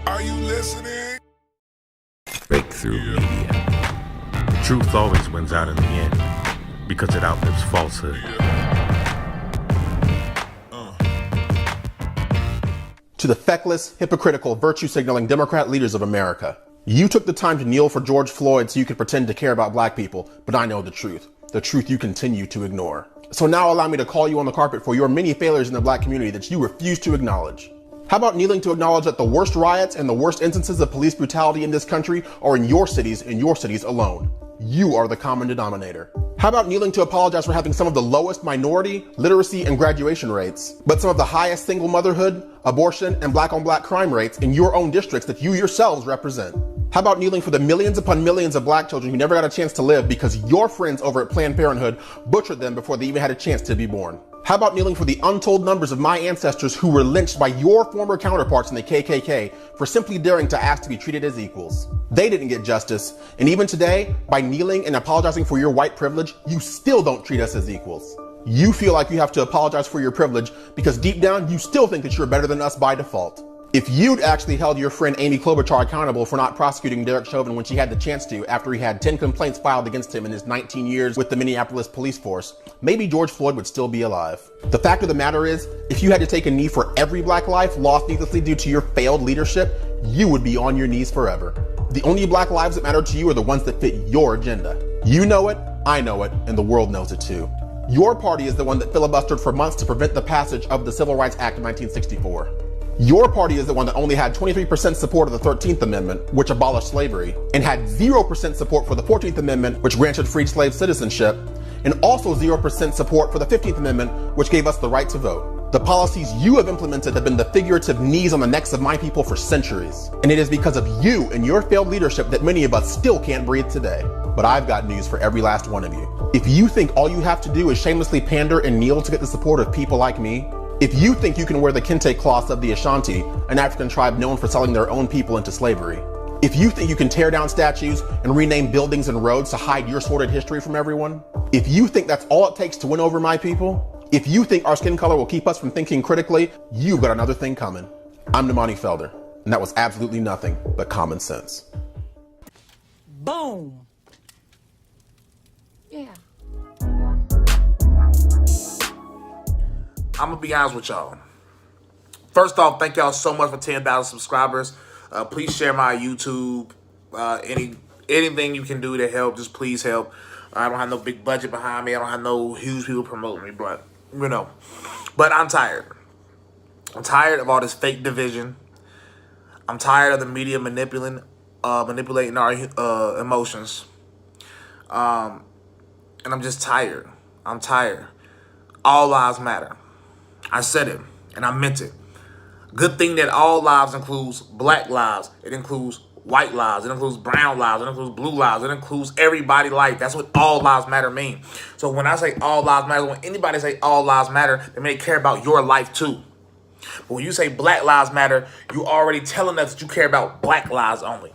Are you listening? Breakthrough media. The truth always wins out in the end because it outlives falsehood. To the feckless, hypocritical, virtue-signaling Democrat leaders of America. You took the time to kneel for George Floyd so you could pretend to care about black people, but I know the truth you continue to ignore. So now allow me to call you on the carpet for your many failures in the black community that you refuse to acknowledge. How about kneeling to acknowledge that the worst riots and the worst instances of police brutality in this country are in your cities alone? You are the common denominator. How about kneeling to apologize for having some of the lowest minority, literacy, and graduation rates, but some of the highest single motherhood, abortion, and black-on-black crime rates in your own districts that you yourselves represent? How about kneeling for the millions upon millions of black children who never got a chance to live because your friends over at Planned Parenthood butchered them before they even had a chance to be born? How about kneeling for the untold numbers of my ancestors who were lynched by your former counterparts in the KKK for simply daring to ask to be treated as equals? They didn't get justice, and even today, by kneeling and apologizing for your white privilege, you still don't treat us as equals. You feel like you have to apologize for your privilege because deep down, you still think that you're better than us by default. If you'd actually held your friend Amy Klobuchar accountable for not prosecuting Derek Chauvin when she had the chance to after he had 10 complaints filed against him in his 19 years with the Minneapolis police force, maybe George Floyd would still be alive. The fact of the matter is, if you had to take a knee for every black life lost needlessly due to your failed leadership, you would be on your knees forever. The only black lives that matter to you are the ones that fit your agenda. You know it, I know it, and the world knows it too. Your party is the one that filibustered for months to prevent the passage of the Civil Rights Act of 1964. Your party is the one that only had 23% support of the 13th Amendment, which abolished slavery, and had 0% support for the 14th Amendment, which granted freed slave citizenship, and also 0% support for the 15th Amendment, which gave us the right to vote. The policies you have implemented have been the figurative knees on the necks of my people for centuries. And it is because of you and your failed leadership that many of us still can't breathe today. But I've got news for every last one of you. If you think all you have to do is shamelessly pander and kneel to get the support of people like me, if you think you can wear the kente cloths of the Ashanti, an African tribe known for selling their own people into slavery, if you think you can tear down statues and rename buildings and roads to hide your sordid history from everyone, if you think that's all it takes to win over my people, if you think our skin color will keep us from thinking critically, you've got another thing coming. I'm Nemani Felder, and that was absolutely nothing but common sense. Boom. Yeah. I'm gonna be honest with y'all. First off, thank y'all so much for 10,000 subscribers. Please share my YouTube. Anything you can do to help, just please help. I don't have no big budget behind me. I don't have no huge people promoting me, but you know. But I'm tired. I'm tired of all this fake division. I'm tired of the media manipulating our emotions. And I'm just tired. I'm tired. All lives matter. I said it, and I meant it. Good thing that all lives includes black lives. It includes white lives. It includes brown lives. It includes blue lives. It includes everybody's life. That's what all lives matter mean. So when I say all lives matter, when anybody say all lives matter, they may care about your life too. But when you say black lives matter, you already telling us that you care about black lives only.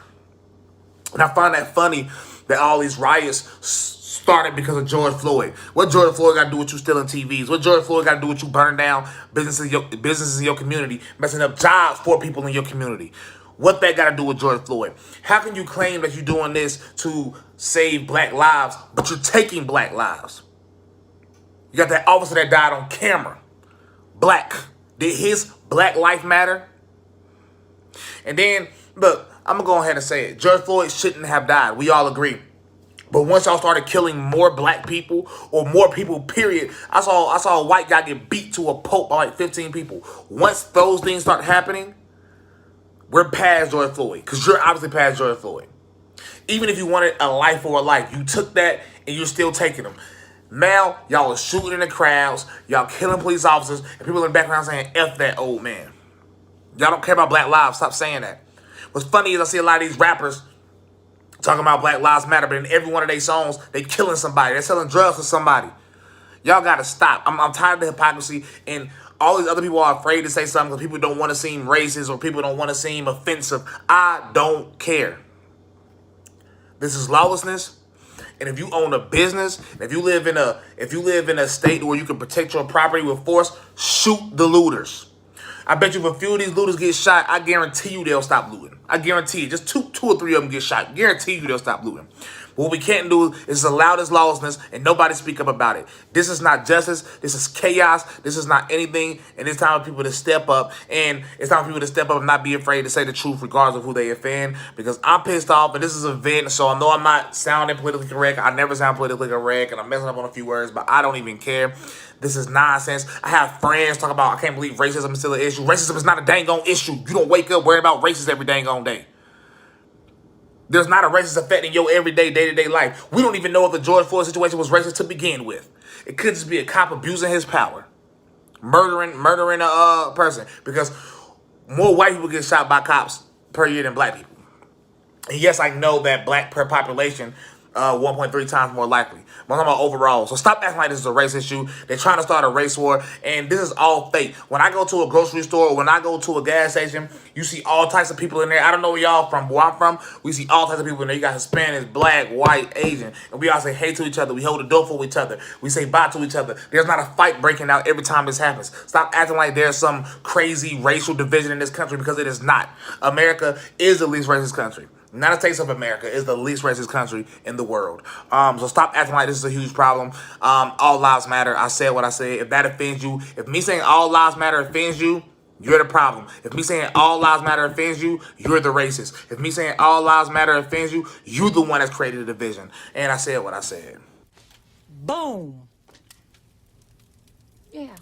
And I find that funny that all these riots started because of George Floyd. What George Floyd got to do with you stealing TVs? What George Floyd got to do with you burning down businesses in your community, messing up jobs for people in your community? What that got to do with George Floyd? How can you claim that you're doing this to save black lives, but you're taking black lives? You got that officer that died on camera. Black. Did his black life matter? And then, look, I'm going to go ahead and say it. George Floyd shouldn't have died. We all agree. But once y'all started killing more black people or more people, period, I saw a white guy get beat to a pulp by like 15 people. Once those things start happening, we're past George Floyd, because you're obviously past George Floyd. Even if you wanted a life for a life, you took that and you're still taking them. Now, y'all are shooting in the crowds, y'all killing police officers, and people in the background saying, F that old man. Y'all don't care about black lives. Stop saying that. What's funny is I see a lot of these rappers talking about Black Lives Matter, but in every one of their songs, they killing somebody. They're selling drugs to somebody. Y'all got to stop. I'm tired of the hypocrisy, and all these other people are afraid to say something because people don't want to seem racist or people don't want to seem offensive. I don't care. This is lawlessness. And if you own a business, if you live in a state where you can protect your property with force, shoot the looters. I bet you if a few of these looters get shot, I guarantee you they'll stop looting. I guarantee it. Just two or three of them get shot. Guarantee you they'll stop looting. But what we can't do is allow this lawlessness and nobody speak up about it. This is not justice. This is chaos. This is not anything. And it's time for people to step up. And it's time for people to step up and not be afraid to say the truth regardless of who they offend. Because I'm pissed off and this is a event. So I know I'm not sounding politically correct. I never sound politically correct. And I'm messing up on a few words. But I don't even care. This is nonsense. I have friends talk about, I can't believe racism is still an issue. Racism is not a dang on issue. You don't wake up worrying about racism every dang on day. There's not a racist effect in your everyday, day-to-day life. We don't even know if the George Floyd situation was racist to begin with. It could just be a cop abusing his power. Murdering a person. Because more white people get shot by cops per year than black people. And yes, I know that black per population, 1.3 times more likely. But I'm talking about overall. So stop acting like this is a race issue. They're trying to start a race war, and this is all fake. When I go to a grocery store, or when I go to a gas station, you see all types of people in there. I don't know where y'all from. Where I'm from, we see all types of people in there. You got Hispanics, black, white, Asian, and we all say hey to each other. We hold the door for each other. We say bye to each other. There's not a fight breaking out every time this happens. Stop acting like there's some crazy racial division in this country, because it is not. America is the least racist country. United States of America is the least racist country in the world. So stop acting like this is a huge problem. All lives matter. I said what I said. If that offends you, if me saying all lives matter offends you, you're the problem. If me saying all lives matter offends you, you're the racist. If me saying all lives matter offends you, you're the one that's created a division. And I said what I said. Boom. Yeah.